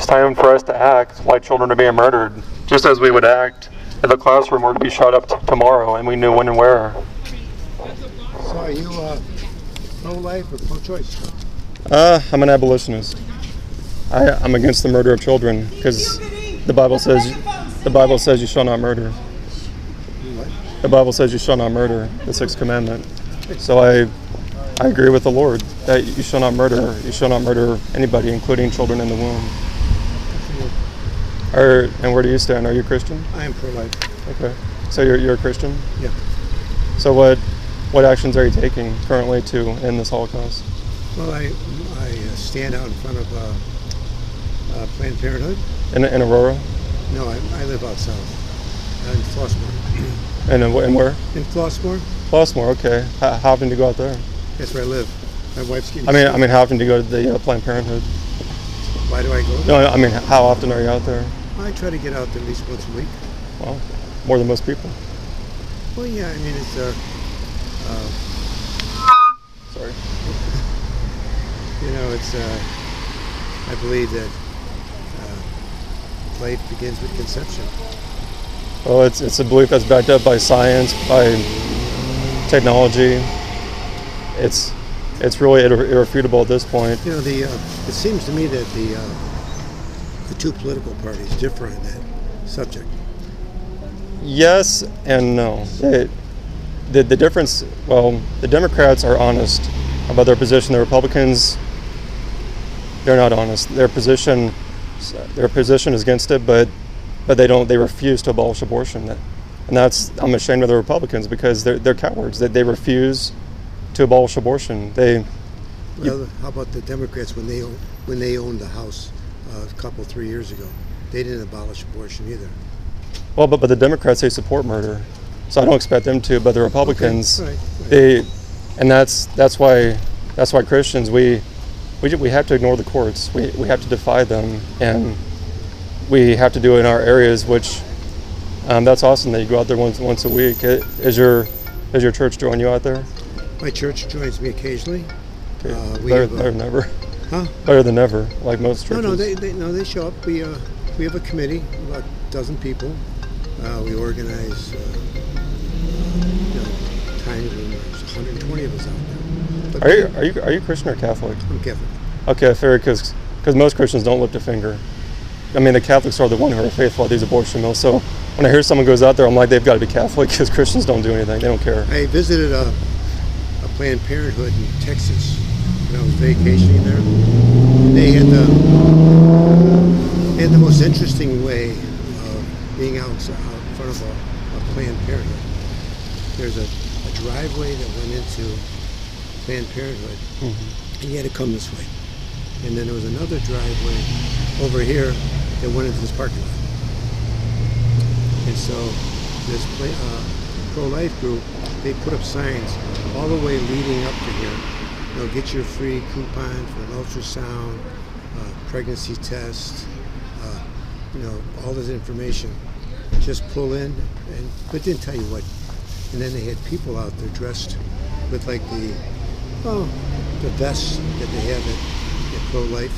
It's time for us to act like children are being murdered, just as we would act if a classroom were to be shot up tomorrow and we knew when and where. So are you pro-life or pro-choice? I'm an abolitionist. I'm against the murder of children because the Bible says you shall not murder. What? The Bible says you shall not murder, the sixth commandment. So I agree with the Lord that you shall not murder. You shall not murder anybody, including children in the womb. And where do you stand? Are you a Christian? I am pro-life. Okay. So you're a Christian? Yeah. So what actions are you taking currently to end this Holocaust? Well, I stand out in front of Planned Parenthood. In Aurora? No, I live out south, in Flossmoor. And where? In Flossmoor. Flossmoor, okay. How often do you go out there? That's where I live. My wife's getting I sick. mean, how often do you go to the Planned Parenthood? Why do I go? No, I mean, how often are you out there? I try to get out there at least once a week. Well, more than most people. Well, yeah, I mean, it's Sorry. it's I believe that life begins with conception. Well, it's a belief that's backed up by science, by technology. It's really irrefutable at this point. It seems to me that the two political parties differ on that subject. Yes and no. The difference, well, the Democrats are honest about their position. The Republicans, they're not honest. Their position is against it, but they refuse to abolish abortion. And I'm ashamed of the Republicans because they're cowards. They refuse to abolish abortion. How about the Democrats when they owned the House a 3 years ago? They didn't abolish abortion either. Well, but the Democrats, they support murder, so I don't expect them to. But the Republicans, okay. Right. And that's why Christians we have to ignore the courts. We have to defy them, and we have to do it in our areas. Which that's awesome that you go out there once a week. Does your church join you out there? My church joins me occasionally. Okay. Better than never. Huh? Better than ever, like most churches. No, they show up. We have a committee, about a dozen people. We organize tiny room. There's 120 of us out there. Are you Christian or Catholic? I'm Catholic. Okay, fair, because most Christians don't lift a finger. I mean, the Catholics are the one who are faithful at these abortion mills. So when I hear someone goes out there, I'm like, they've got to be Catholic because Christians don't do anything. They don't care. I visited a Planned Parenthood in Texas when I was vacationing there. And they had the most interesting way of being out in front of a Planned Parenthood. There's a driveway that went into Planned Parenthood, and you had to come this way. And then there was another driveway over here that went into this parking lot. And so this pro-life group, they put up signs all the way leading up to here. Get your free coupon for an ultrasound, pregnancy test, all this information. Just pull in, but didn't tell you what. And then they had people out there dressed with like the vests that they have at pro-life,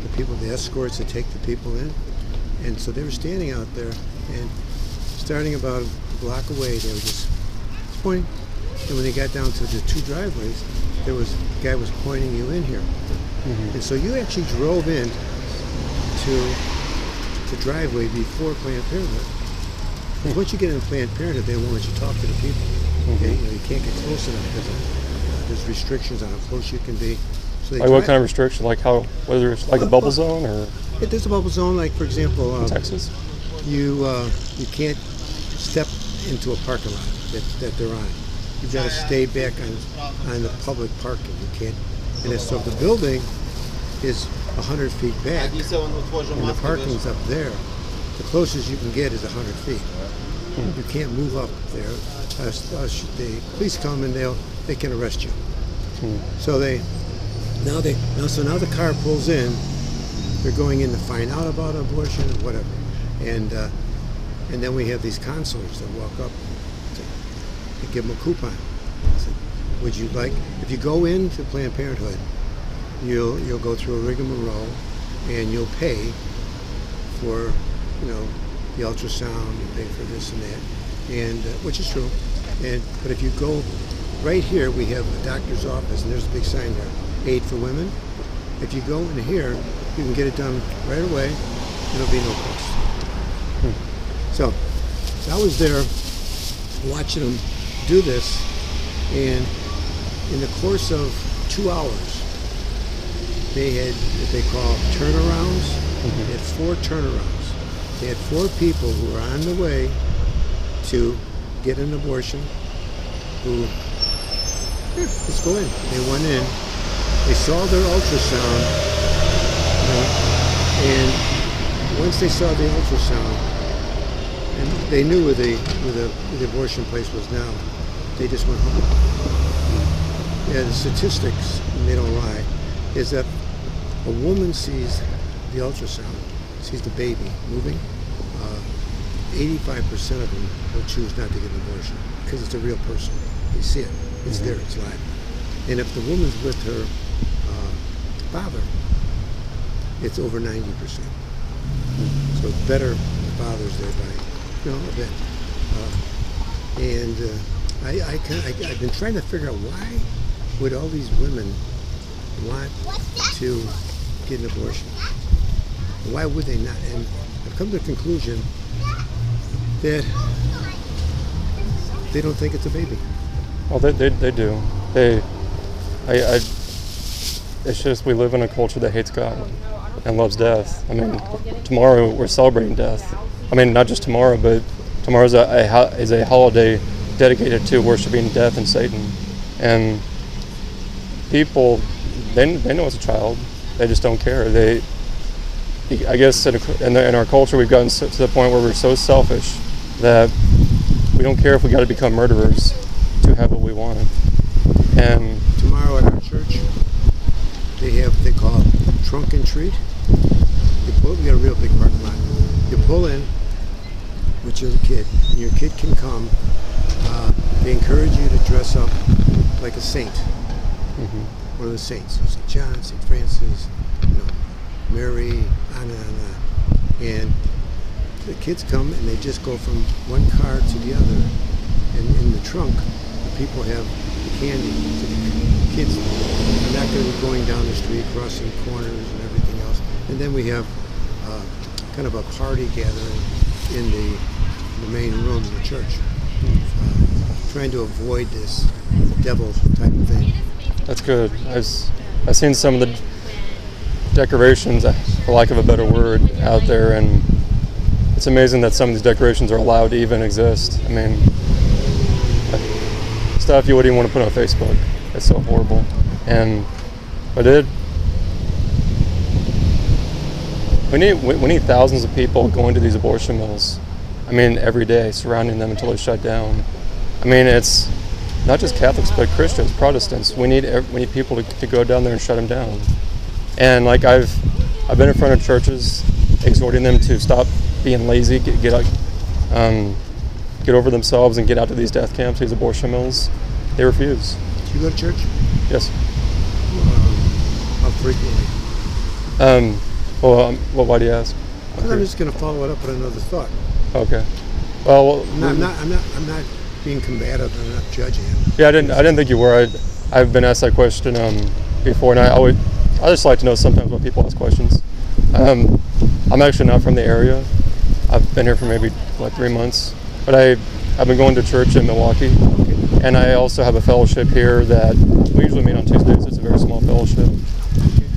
the people, the escorts that take the people in. And so they were standing out there, and starting about a block away, they were just pointing. And when they got down to the two driveways, the guy was pointing you in here. And so you actually drove in to the driveway before Planned Parenthood. Because once you get in Planned Parenthood, they won't let you talk to the people. Okay? You can't get close enough because there's restrictions on how close you can be. So like what kind of restriction? Like whether it's like a bubble zone or? There's a bubble zone, like for example, Texas. You can't step into a parking lot that they're on. You've got to stay back on the public parking. You can't. And so if the building is 100 feet back, and the parking's up there, the closest you can get is 100 feet. You can't move up there. The police come and they can arrest you. So now the car pulls in. They're going in to find out about abortion or whatever, and then we have these counselors that walk up to give them a coupon. I said, would you like, if you go into Planned Parenthood, you'll go through a rigmarole and you'll pay for, the ultrasound, you pay for this and that, and which is true. But if you go right here, we have a doctor's office, and there's a big sign there, Aid for Women. If you go in here, you can get it done right away. It'll be no cost. So I was there watching them do this, and in the course of 2 hours, they had what they call turnarounds. They had 4 turnarounds. They had 4 people who were on the way to get an abortion who, let's go in. They went in, they saw their ultrasound, and once they saw the ultrasound, and they knew where the abortion place was now, they just went home. Yeah, the statistics, and they don't lie, is that a woman sees the ultrasound, sees the baby moving, 85% of them will choose not to get an abortion because it's a real person. They see it. It's there. It's live. And if the woman's with her father, it's over 90%. So it's better if the father's there by, a bit. I've been trying to figure out why would all these women want to get an abortion? Why would they not? And I've come to the conclusion that they don't think it's a baby. Well, they do. It's just we live in a culture that hates God and loves death. I mean, tomorrow we're celebrating death. I mean, not just tomorrow, but tomorrow is a holiday dedicated to worshiping death and Satan. And people, they know it's a child. They just don't care. I guess in our culture we've gotten to the point where we're so selfish that we don't care if we got to become murderers to have what we want. And tomorrow at our church, they have what they call trunk and treat. We got a real big parking lot. You pull in with your kid, and your kid can come. They encourage you to dress up like a saint, one of the saints. So St. John, St. Francis, Mary, on and on. And the kids come and they just go from one car to the other. And in the trunk, the people have the candy. So the kids are not going to be going down the street, crossing corners and everything else. And then we have kind of a party gathering in the main room of the church, trying to avoid this devil type of thing. That's good. I've seen some of the decorations, for lack of a better word, out there, and it's amazing that some of these decorations are allowed to even exist. I mean, stuff you wouldn't even want to put on Facebook. It's so horrible. But we need thousands of people going to these abortion mills. I mean, every day, surrounding them until they shut down. I mean, it's not just Catholics, but Christians, Protestants. We need people to go down there and shut them down. And like I've been in front of churches, exhorting them to stop being lazy, get over themselves, and get out to these death camps, these abortion mills. They refuse. Do you go to church? Yes. How frequently? Well, why do you ask? I'm just going to follow it up with another thought. Okay. Well, I'm not being combative. I'm not judging him. Yeah, I didn't think you were. I've been asked that question before, and I just like to know sometimes when people ask questions. I'm actually not from the area. I've been here for maybe 3 months, but I've been going to church in Milwaukee, and I also have a fellowship here that we usually meet on Tuesdays. It's a very small fellowship,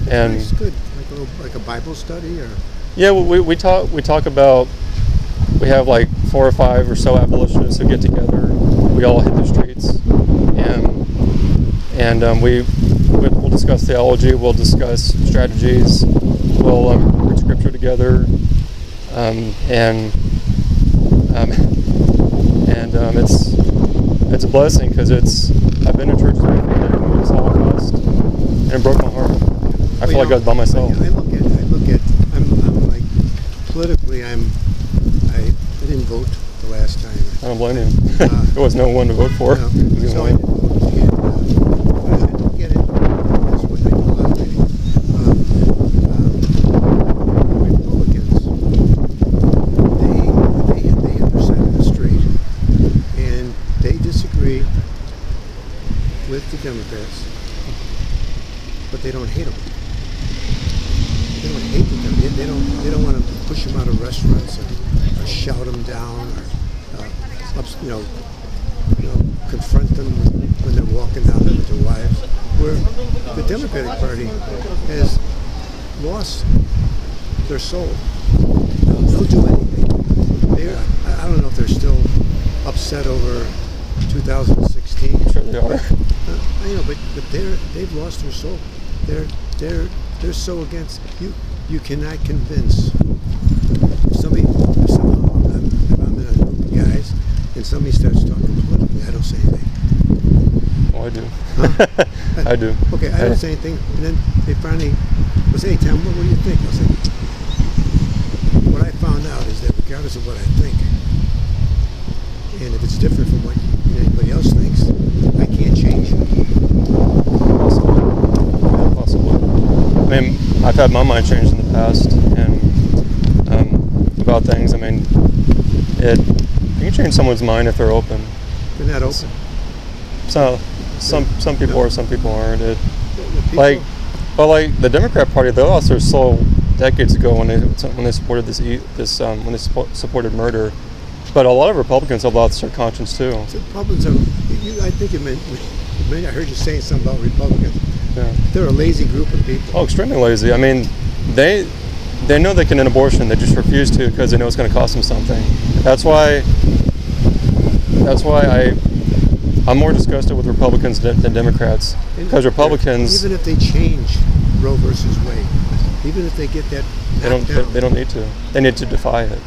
and it's good, like a Bible study, or yeah, we talk about. We have 4 or 5 or so abolitionists who get together. We all hit the streets, and we'll discuss theology. We'll discuss strategies. We'll read scripture together, it's a blessing because I've been to churches before that moved this Holocaust, and it broke my heart. I feel like I was by myself. I look at. I'm like politically. I didn't vote the last time. I don't blame you. There was no one to vote for. No, so I didn't vote, and I look at it. That's what I do a lot of reading. Democrats, but they don't hate them. They don't hate the Democrats. They don't want to push them out of restaurants or shout them down or confront them when they're walking down there with their wives. Where the Democratic Party has lost their soul. They'll do anything. I don't know if they're still upset over 2016. Sure they are. But they've lost their soul. They're so against you. You cannot convince if I'm in a group of guys and somebody starts talking politically, I don't say anything. Oh, I do. Huh? I do. Okay, I don't say anything, and then they finally will say, "Hey, Tom, what do you think?" I'll say, "What I found out is that regardless of what I think, and if it's different from what anybody else thinks, I can't change it." Possibly. I mean, I've had my mind changed in the past, and about things. I mean, you can change someone's mind if they're open. They're not open. So some people are, some people aren't. People, Like the Democrat Party, they lost their soul decades ago when they supported when they supported murder. But a lot of Republicans have lost their conscience too. Republicans are. I think I heard you saying something about Republicans. Yeah. They're a lazy group of people. Oh, extremely lazy. I mean, they know they can end abortion. They just refuse to because they know it's going to cost them something. That's why I'm more disgusted with Republicans than Democrats. Because Republicans, even if they change Roe versus Wade, even if they get that they don't need to. They need to defy it.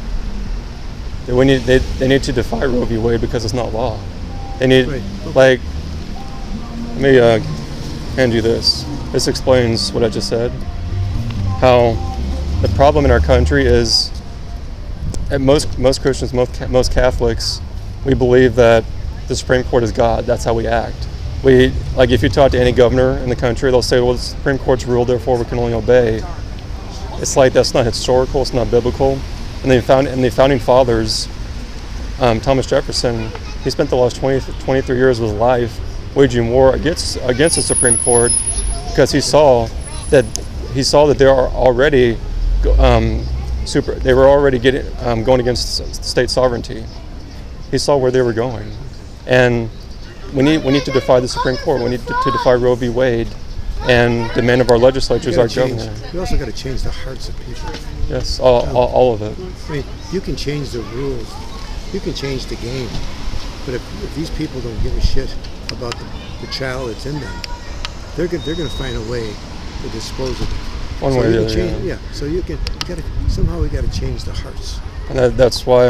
They need to defy Roe v. Wade because it's not law. They need let me hand you this. This explains what I just said. How the problem in our country is, most Christians, most Catholics, we believe that the Supreme Court is God. That's how we act. If you talk to any governor in the country, they'll say, well, the Supreme Court's ruled, therefore we can only obey. It's like that's not historical, it's not biblical. And the founding fathers, Thomas Jefferson, he spent the last 23 years of his life waging war against the Supreme Court because he saw that they are already they were already going against state sovereignty. He saw where they were going, and we need to defy the Supreme Court. We need to defy Roe v. Wade and demand of our legislatures, our government. You also got to change the hearts of people. Yes, all of it. I mean, you can change the rules, you can change the game, but if these people don't give a shit about the child that's in them, they're going to find a way to dispose of it. One way or the other. Yeah. So somehow we got to change the hearts. And that's why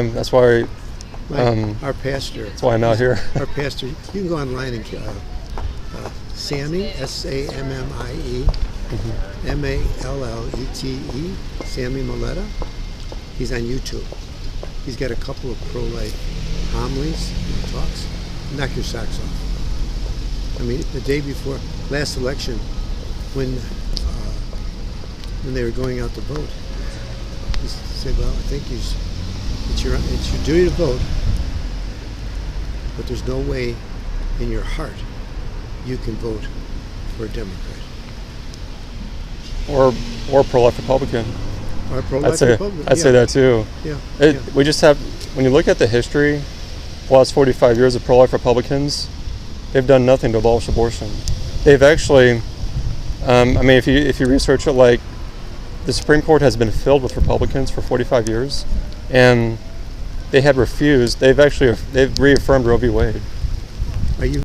our pastor. That's why I'm out here. Our pastor. You can go online and Sammy, Sammie, Mallete, Sammy Maleta. He's on YouTube. He's got a couple of pro-life homilies and talks. Knock your socks off. I mean, the day before last election, when they were going out to vote, he said, "Well, I think it's your duty to vote, but there's no way in your heart you can vote for a Democrat or pro-life Republican." Or pro-life Republican. I'd say that too. Yeah. We just have, when you look at the history, the last 45 years of pro-life Republicans, they've done nothing to abolish abortion. They've actually, if you research it, the Supreme Court has been filled with Republicans for 45 years, and they had refused. They've reaffirmed Roe v. Wade. Are you